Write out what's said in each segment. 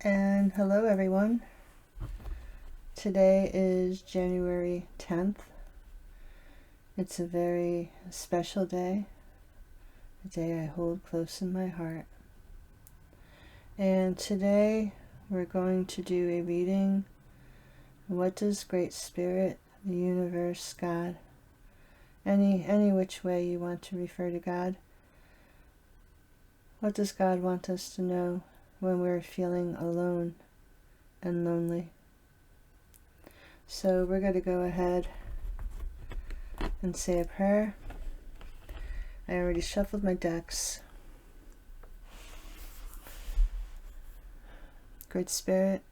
And hello everyone. Today is January 10th. It's a very special day, a day I hold close in my heart. And today we're going to do a reading. What does Great Spirit, the universe, God, any which way you want to refer to God, what does God want us to know when we're feeling alone and lonely? So we're going to go ahead and say a prayer. I already shuffled my decks. Great Spirit,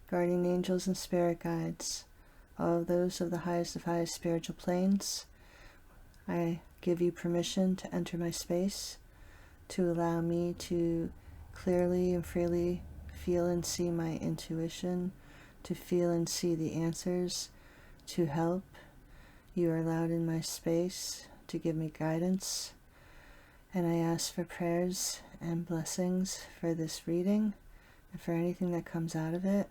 guardian angels and spirit guides, all of those of the highest of highest spiritual planes, I give you permission to enter my space, to allow me to clearly and freely feel and see my intuition, to feel and see the answers, to help. You are allowed in my space to give me guidance, and I ask for prayers and blessings for this reading and for anything that comes out of it,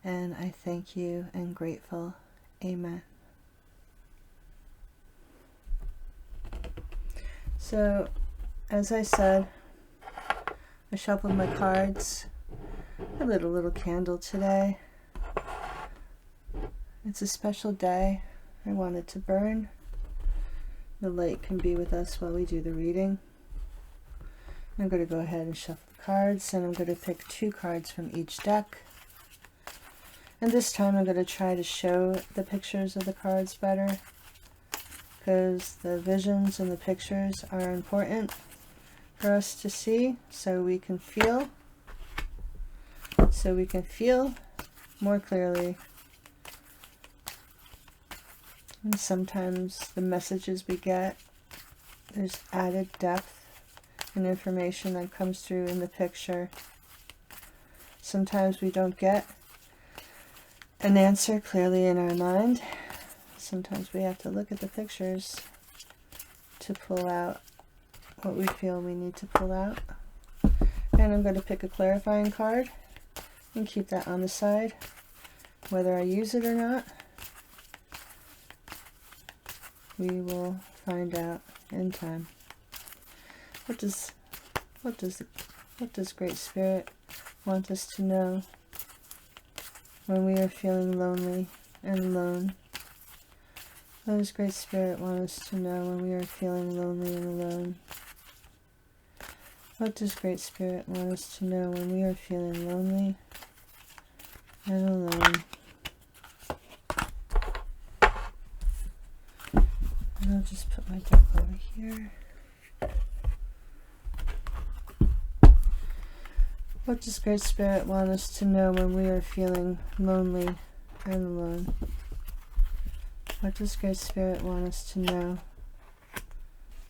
and I thank you and grateful. Amen. So, as I said, I shuffled my cards. I lit a little candle today. It's a special day. I want it to burn. The light can be with us while we do the reading. I'm going to go ahead and shuffle the cards, and I'm going to pick 2 cards from each deck. And this time I'm going to try to show the pictures of the cards better, because the visions and the pictures are important for us to see, so we can feel more clearly. And sometimes the messages we get, there's added depth and information that comes through in the picture. Sometimes we don't get an answer clearly in our mind. Sometimes we have to look at the pictures to pull out what we feel we need to pull out. And I'm going to pick a clarifying card and keep that on the side, whether I use it or not. We will find out in time. What does Great Spirit want us to know when we are feeling lonely and alone? What does Great Spirit want us to know when we are feeling lonely and alone? What does Great Spirit want us to know when we are feeling lonely and alone? And I'll just put my deck over here. What does Great Spirit want us to know when we are feeling lonely and alone? What does Great Spirit want us to know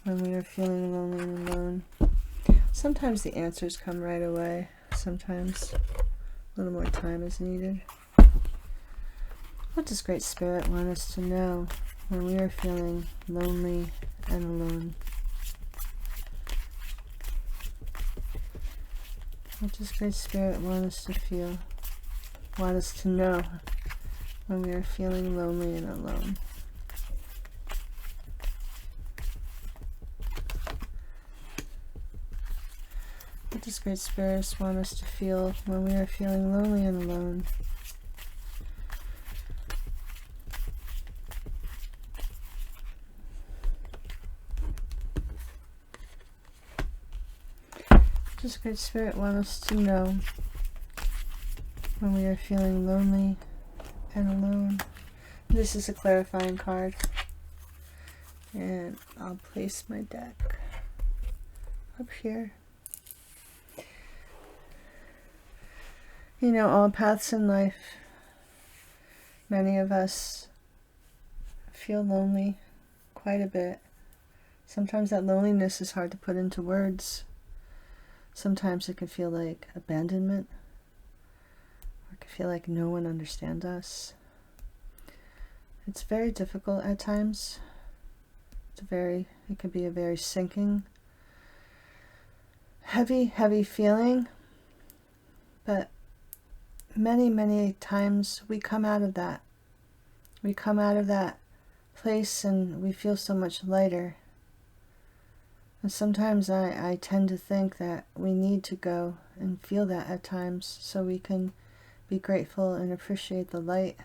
when we are feeling lonely and alone? Sometimes the answers come right away. Sometimes a little more time is needed. What does Great Spirit want us to know when we are feeling lonely and alone? What does Great Spirit want us to feel, want us to know when we are feeling lonely and alone? What does Great Spirit want us to feel when we are feeling lonely and alone? What does Great Spirit want us to know when we are feeling lonely and alone? This is a clarifying card, and I'll place my deck up here. You know, all paths in life, many of us feel lonely quite a bit. Sometimes that loneliness is hard to put into words. Sometimes it can feel like abandonment, or it can feel like no one understands us. It's very difficult at times. It can be a very sinking, heavy feeling. But many, many times we come out of that. We come out of that place and we feel so much lighter. And sometimes I tend to think that we need to go and feel that at times so we can be grateful and appreciate the light.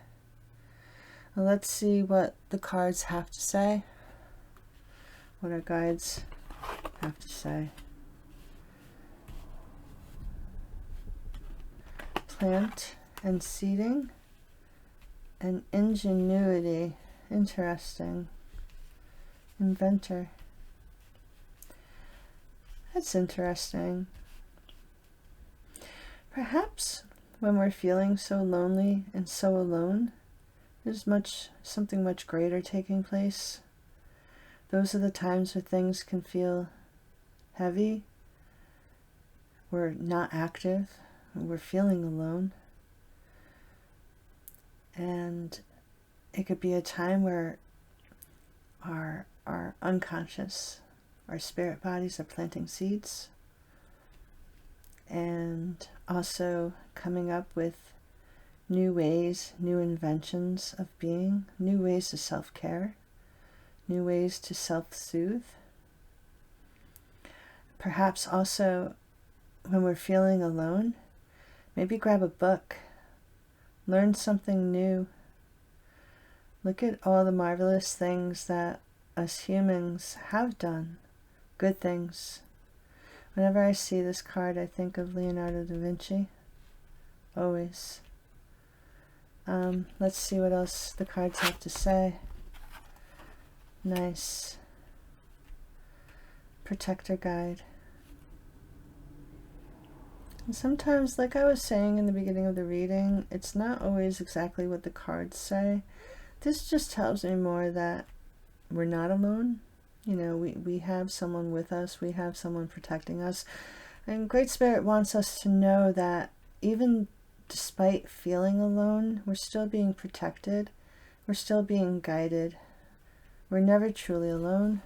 Well, let's see what the cards have to say, what our guides have to say. Plant and seeding and ingenuity. Interesting. Inventor. That's interesting. Perhaps when we're feeling so lonely and so alone, there's something much greater taking place. Those are the times where things can feel heavy. We're not active. We're feeling alone. And it could be a time where our unconscious, our spirit bodies are planting seeds and also coming up with new ways, new inventions of being, new ways to self-care, new ways to self-soothe. Perhaps also when we're feeling alone, maybe grab a book, learn something new. Look at all the marvelous things that us humans have done, good things. Whenever I see this card, I think of Leonardo da Vinci, always. Let's see what else the cards have to say. Nice. Protector guide. And sometimes, like I was saying in the beginning of the reading, it's not always exactly what the cards say. This just tells me more that we're not alone. You know, we have someone with us. We have someone protecting us. And Great Spirit wants us to know that even despite feeling alone, we're still being protected. We're still being guided. We're never truly alone.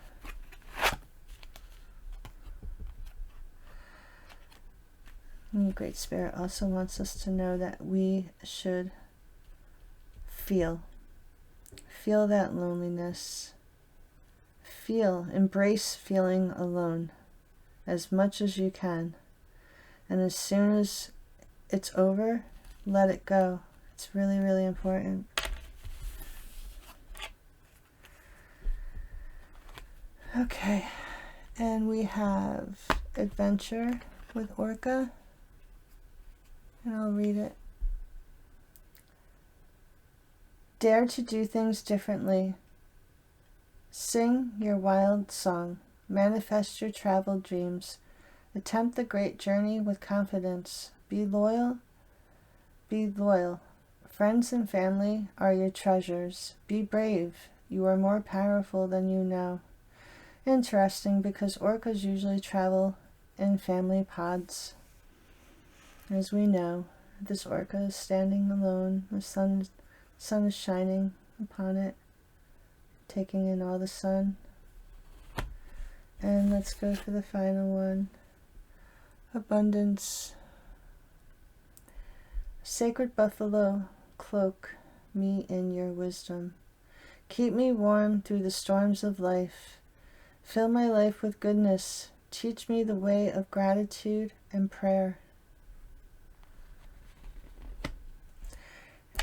And Great Spirit also wants us to know that we should feel that loneliness. Embrace feeling alone as much as you can. And as soon as it's over, let it go. It's really, really important. Okay, and we have Adventure with Orca, and I'll read it. Dare to do things differently. Sing your wild song. Manifest your travel dreams. Attempt the great journey with confidence. Be loyal. Be loyal. Friends and family are your treasures. Be brave. You are more powerful than you know. Interesting, because orcas usually travel in family pods. As we know, this orca is standing alone. The sun is shining upon it, taking in all the sun. And let's go for the final one. Abundance. Sacred buffalo, cloak me in your wisdom. Keep me warm through the storms of life. Fill my life with goodness. Teach me the way of gratitude and prayer.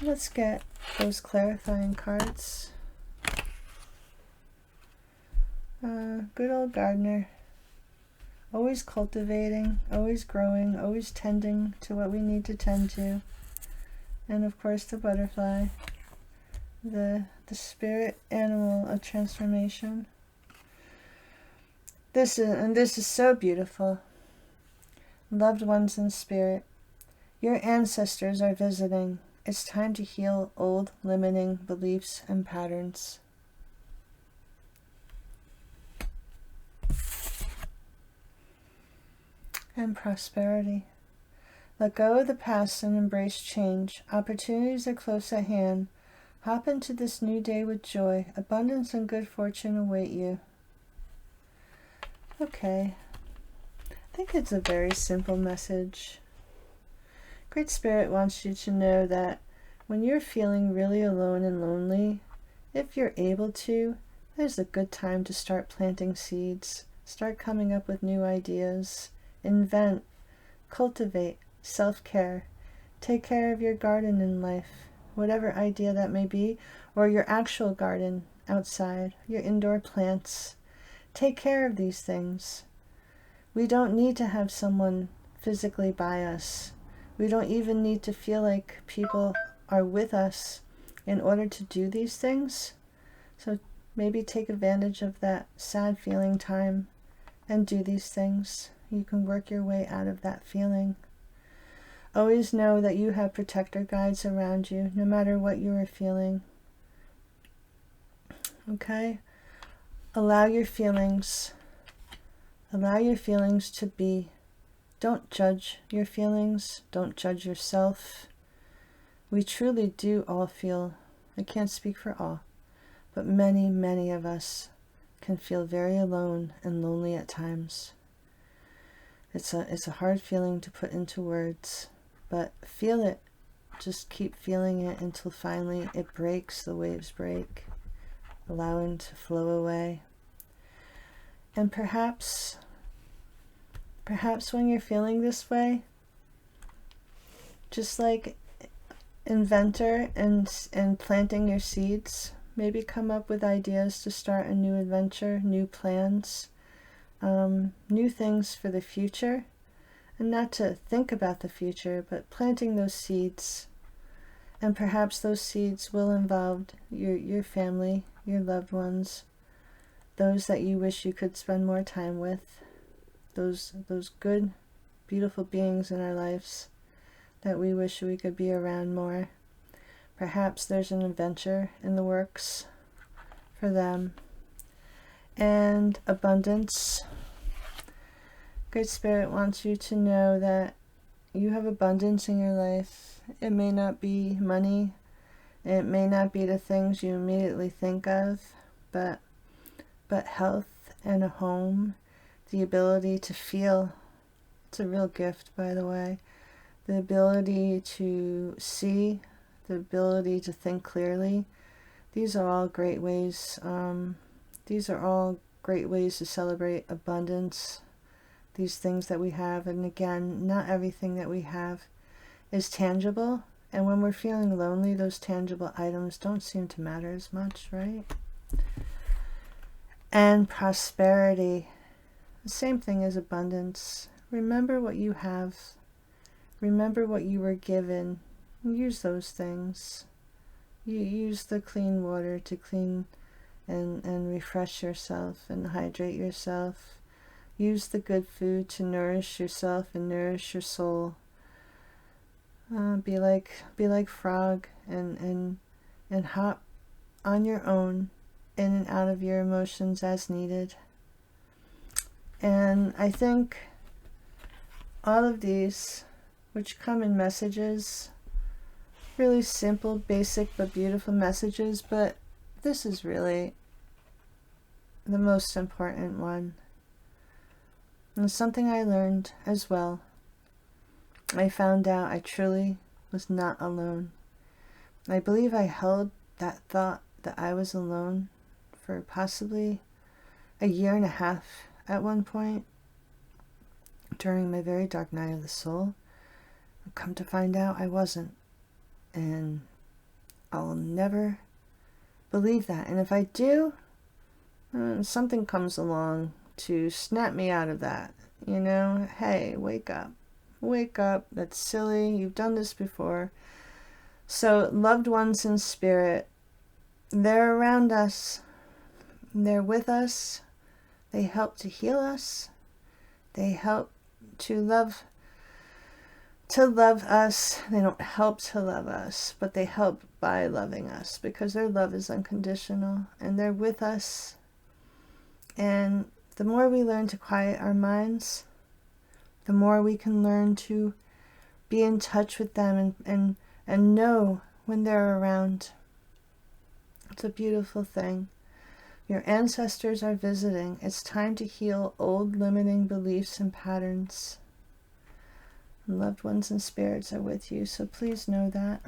Let's get those clarifying cards. Good old gardener. Always cultivating, always growing, always tending to what we need to tend to. And of course the butterfly, the spirit animal of transformation. This is so beautiful. Loved ones in spirit, your ancestors are visiting. It's time to heal old limiting beliefs and patterns. And prosperity. Let go of the past and embrace change. Opportunities are close at hand. Hop into this new day with joy. Abundance and good fortune await you. Okay. I think it's a very simple message. Great Spirit wants you to know that when you're feeling really alone and lonely, if you're able to, there's a good time to start planting seeds, start coming up with new ideas, invent, cultivate, self-care, take care of your garden in life, whatever idea that may be, or your actual garden outside, your indoor plants. Take care of these things. We don't need to have someone physically by us. We don't even need to feel like people are with us in order to do these things. So maybe take advantage of that sad feeling time and do these things. You can work your way out of that feeling. Always know that you have protector guides around you, no matter what you are feeling. Okay? Allow your feelings to be. Don't judge your feelings. Don't judge yourself. We truly do all feel, I can't speak for all, but many, many of us can feel very alone and lonely at times. It's a hard feeling to put into words, but feel it. Just keep feeling it until finally it breaks, the waves break, allowing to flow away. And perhaps when you're feeling this way, just like inventor and planting your seeds, maybe come up with ideas to start a new adventure, new plans, new things for the future, and not to think about the future, but planting those seeds. And perhaps those seeds will involve your family, your loved ones, those that you wish you could spend more time with, those good, beautiful beings in our lives that we wish we could be around more. Perhaps there's an adventure in the works for them. And abundance. Great Spirit wants you to know that you have abundance in your life. It may not be money. It may not be the things you immediately think of, but health and a home, the ability to feel. It's a real gift, by the way. The ability to see, the ability to think clearly. These are all great ways. To celebrate abundance. These things that we have, and again, not everything that we have is tangible. And when we're feeling lonely, those tangible items don't seem to matter as much, right? And prosperity. The same thing as abundance. Remember what you have. Remember what you were given. Use those things. You use the clean water to clean and refresh yourself and hydrate yourself. Use the good food to nourish yourself and nourish your soul. Be like frog and hop on your own in and out of your emotions as needed. And I think all of these, which come in messages, really simple, basic, but beautiful messages, but this is really the most important one. And something I learned as well. I found out I truly was not alone. I believe I held that thought that I was alone for possibly a year and a half at one point during my very dark night of the soul. I've come to find out I wasn't. And I'll never believe that. And if I do, something comes along to snap me out of that. You know, hey, wake up. Wake up. That's silly. You've done this before. So loved ones in spirit, they're around us. They're with us. They help to heal us. They help to love us. They don't help to love us, but they help by loving us because their love is unconditional and they're with us. And the more we learn to quiet our minds, the more we can learn to be in touch with them and know when they're around. It's a beautiful thing. Your ancestors are visiting. It's time to heal old limiting beliefs and patterns. and loved ones and spirits are with you, so please know that.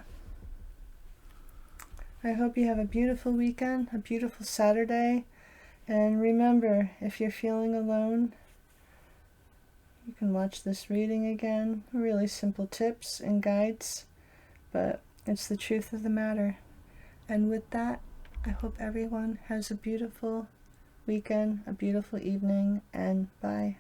I hope you have a beautiful weekend, a beautiful Saturday, and remember, if you're feeling alone, you can watch this reading again. Really simple tips and guides, but it's the truth of the matter. And with that, I hope everyone has a beautiful weekend, a beautiful evening, and bye.